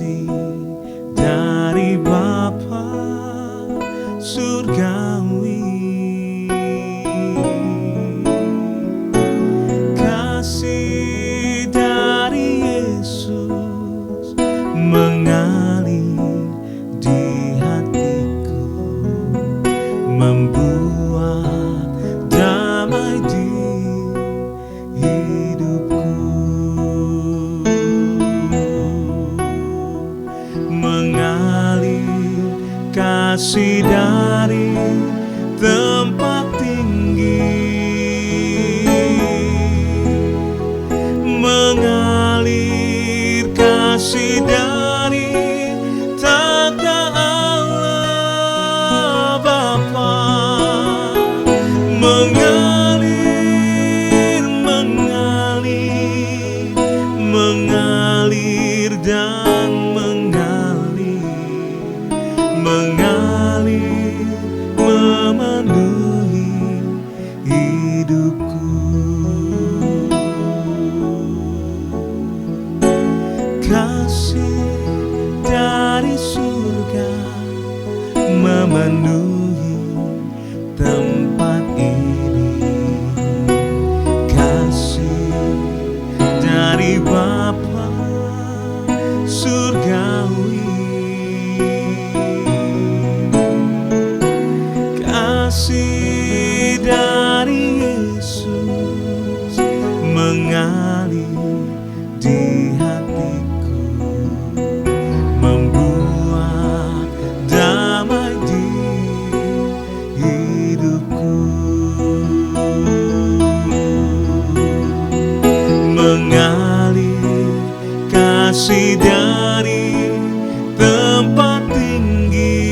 kasih dari Bapa surgawi, kasih dari Yesus mengalir di hatiku, membuat damai di hidupku, mengalir kasih dari tempat tinggi, mengalir kasih dari tata Allah Bapa, mengalir, mengalir, mengalir dan mengalir, memenuhi hidupku. Kasih dari surga memenuhi tempat ini, kasih dari Bapa surgawi, kasih dari Yesus mengalir di hatiku, membuat damai di hidupku, mengalir kasih dari tempat tinggi,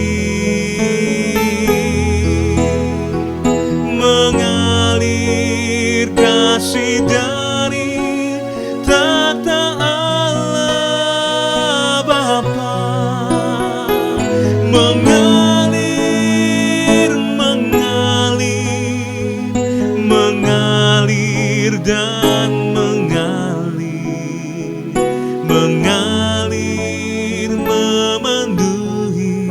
mengalir kasih dari tata Allah Bapa, mengalir, mengalir, mengalir dan mengalir, mengalir, memenuhi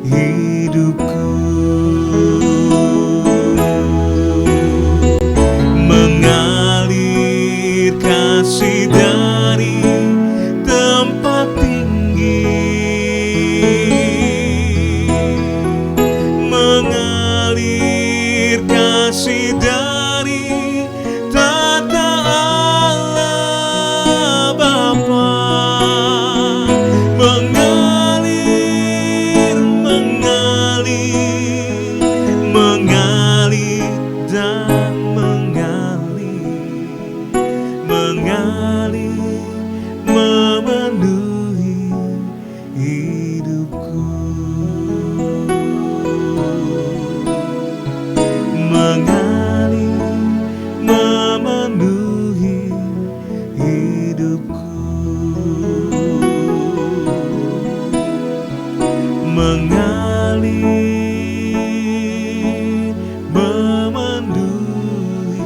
hidupku, mengalir kasih dari tempat tinggi, mengalir kasih dari tata Allah Bapa, mengalir, mengalir, mengalir dan mengalir, memenuhi hidupku, mengalir, memenuhi hidupku, mengalir, memenuhi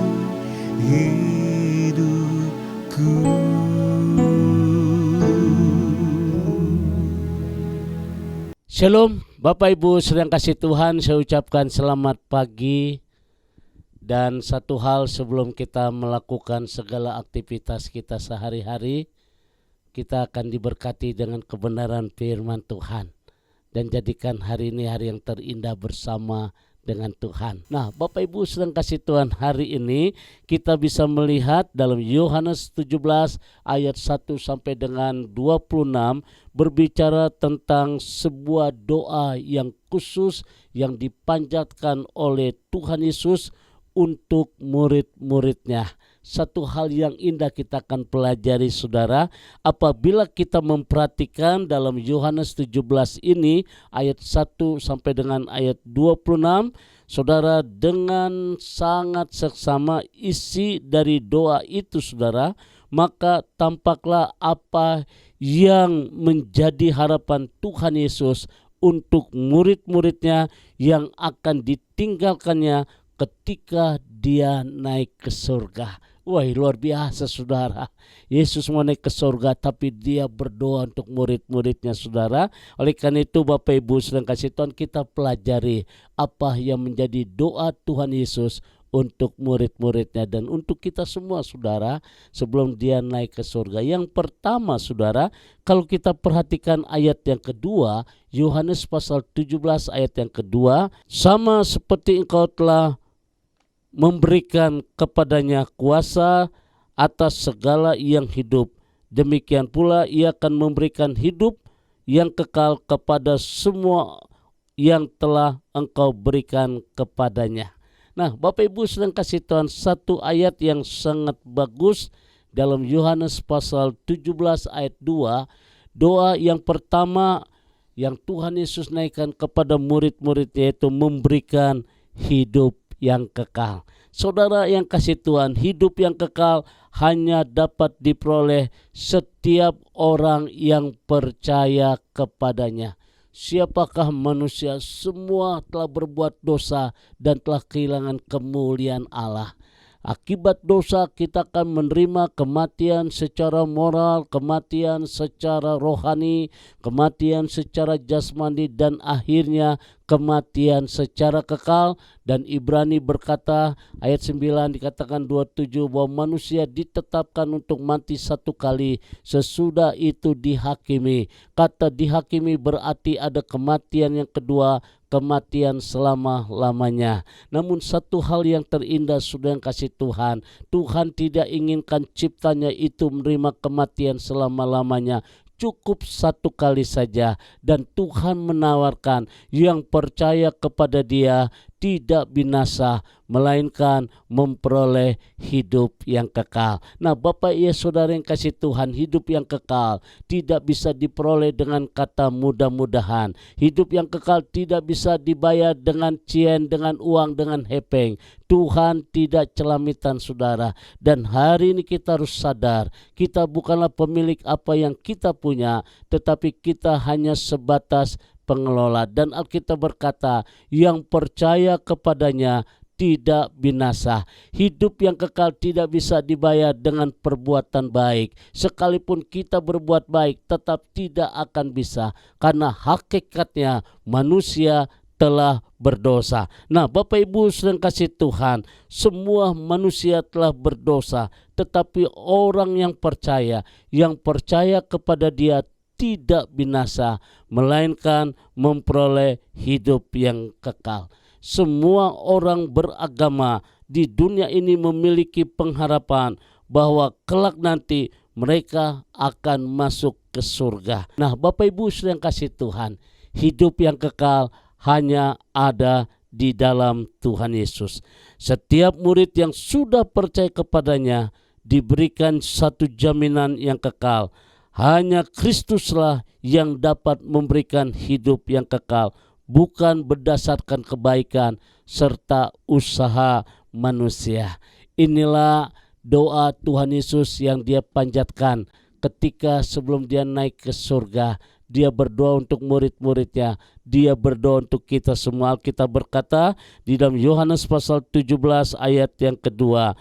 hidupku. Shalom Bapak Ibu sedang kasih Tuhan, saya ucapkan selamat pagi. Dan satu hal sebelum kita melakukan segala aktivitas kita sehari-hari, kita akan diberkati dengan kebenaran firman Tuhan. Dan jadikan hari ini hari yang terindah bersama dengan Tuhan. Nah, Bapak Ibu sedang kasih Tuhan, hari ini kita bisa melihat dalam Yohanes 17 ayat 1 sampai dengan 26 berbicara tentang sebuah doa yang khusus yang dipanjatkan oleh Tuhan Yesus untuk murid-muridnya. Satu hal yang indah kita akan pelajari saudara, apabila kita memperhatikan dalam Yohanes 17 ini ayat 1 sampai dengan ayat 26, saudara, dengan sangat seksama isi dari doa itu saudara, maka tampaklah apa yang menjadi harapan Tuhan Yesus untuk murid-muridnya yang akan ditinggalkannya ketika dia naik ke surga. Wah, luar biasa saudara. Yesus mau naik ke surga tapi dia berdoa untuk murid-muridnya saudara. Oleh karena itu Bapak Ibu sedang kasih Tuhan, kita pelajari apa yang menjadi doa Tuhan Yesus untuk murid-muridnya dan untuk kita semua saudara sebelum dia naik ke surga. Yang pertama saudara, kalau kita perhatikan ayat yang kedua, Yohanes pasal 17 ayat yang kedua, sama seperti engkau telah memberikan kepadanya kuasa atas segala yang hidup, demikian pula ia akan memberikan hidup yang kekal kepada semua yang telah engkau berikan kepadanya. Nah, Bapak Ibu sedang kasih Tuhan, satu ayat yang sangat bagus dalam Yohanes pasal 17 ayat 2, doa yang pertama yang Tuhan Yesus naikkan kepada murid-muridnya yaitu memberikan hidup yang kekal. Saudara yang kasih Tuhan, hidup yang kekal hanya dapat diperoleh setiap orang yang percaya kepadanya. Siapakah manusia? Semua telah berbuat dosa dan telah kehilangan kemuliaan Allah. Akibat dosa kita akan menerima kematian secara moral, kematian secara rohani, kematian secara jasmani, dan akhirnya kematian secara kekal. Dan Ibrani berkata, ayat 9 dikatakan 27 bahwa manusia ditetapkan untuk mati satu kali, sesudah itu dihakimi. Kata dihakimi berarti ada kematian yang kedua, kematian selama-lamanya. Namun satu hal yang terindah sudah yang kasih Tuhan, Tuhan tidak inginkan ciptanya itu menerima kematian selama-lamanya. Cukup satu kali saja, dan Tuhan menawarkan yang percaya kepada Dia tidak binasa, melainkan memperoleh hidup yang kekal. Nah, Bapak ya saudara yang kasih Tuhan, hidup yang kekal tidak bisa diperoleh dengan kata mudah-mudahan. Hidup yang kekal tidak bisa dibayar dengan cien, dengan uang, dengan hepeng. Tuhan tidak celamitan saudara. Dan hari ini kita harus sadar, kita bukanlah pemilik apa yang kita punya, tetapi kita hanya sebatas pengelola. Dan Alkitab berkata, yang percaya kepadanya tidak binasa. Hidup yang kekal tidak bisa dibayar dengan perbuatan baik. Sekalipun kita berbuat baik, tetap tidak akan bisa. Karena hakikatnya manusia telah berdosa. Nah, Bapak Ibu sedang kasih Tuhan, semua manusia telah berdosa, tetapi orang yang percaya kepada Dia tidak binasa, melainkan memperoleh hidup yang kekal. Semua orang beragama di dunia ini memiliki pengharapan bahwa kelak nanti mereka akan masuk ke surga. Nah, Bapak Ibu sedang kasih Tuhan, hidup yang kekal hanya ada di dalam Tuhan Yesus. Setiap murid yang sudah percaya kepadanya diberikan satu jaminan yang kekal. Hanya Kristuslah yang dapat memberikan hidup yang kekal, bukan berdasarkan kebaikan serta usaha manusia. Inilah doa Tuhan Yesus yang Dia panjatkan ketika sebelum Dia naik ke surga. Dia berdoa untuk murid-muridnya, Dia berdoa untuk kita semua. Alkitab berkata di dalam Yohanes pasal 17 ayat yang kedua,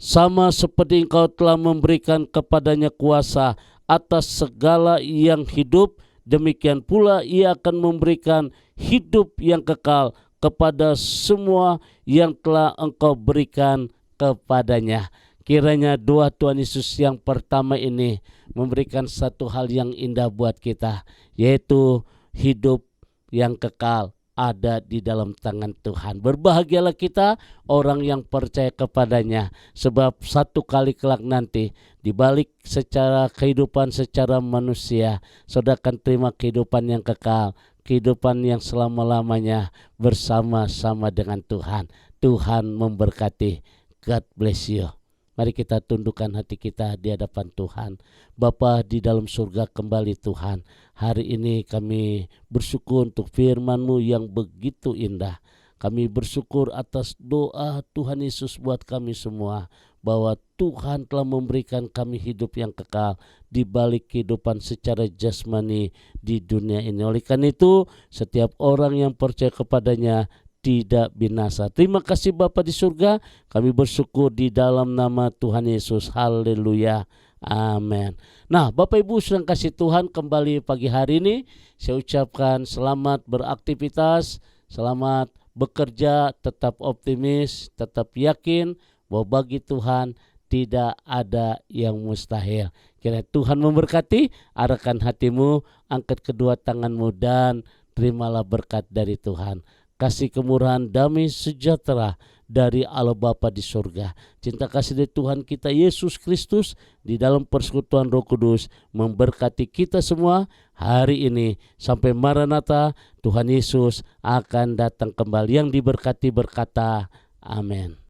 sama seperti engkau telah memberikan kepadanya kuasa atas segala yang hidup, demikian pula ia akan memberikan hidup yang kekal kepada semua yang telah engkau berikan kepadanya. Kiranya doa Tuhan Yesus yang pertama ini memberikan satu hal yang indah buat kita, yaitu hidup yang kekal ada di dalam tangan Tuhan. Berbahagialah kita orang yang percaya kepadanya, sebab satu kali kelak nanti di balik secara kehidupan secara manusia, saudara akan terima kehidupan yang kekal, kehidupan yang selama-lamanya bersama-sama dengan Tuhan. Tuhan memberkati. God bless you. Mari kita tundukkan hati kita di hadapan Tuhan. Bapa di dalam surga, kembali Tuhan, hari ini kami bersyukur untuk firman-Mu yang begitu indah. Kami bersyukur atas doa Tuhan Yesus buat kami semua, bahwa Tuhan telah memberikan kami hidup yang kekal di balik kehidupan secara jasmani di dunia ini. Oleh karena itu, setiap orang yang percaya kepadanya tidak binasa. Terima kasih Bapa di surga, kami bersyukur di dalam nama Tuhan Yesus. Haleluya. Amin. Nah, Bapak Ibu sedang kasih Tuhan, kembali pagi hari ini saya ucapkan selamat beraktivitas, selamat bekerja, tetap optimis, tetap yakin bahwa bagi Tuhan tidak ada yang mustahil. Kiranya Tuhan memberkati, arahkan hatimu, angkat kedua tanganmu dan terimalah berkat dari Tuhan. Kasih kemurahan, damai sejahtera dari Allah Bapa di surga, cinta kasih dari Tuhan kita Yesus Kristus di dalam persekutuan Roh Kudus memberkati kita semua hari ini sampai Maranatha. Tuhan Yesus akan datang kembali. Yang diberkati berkata amin.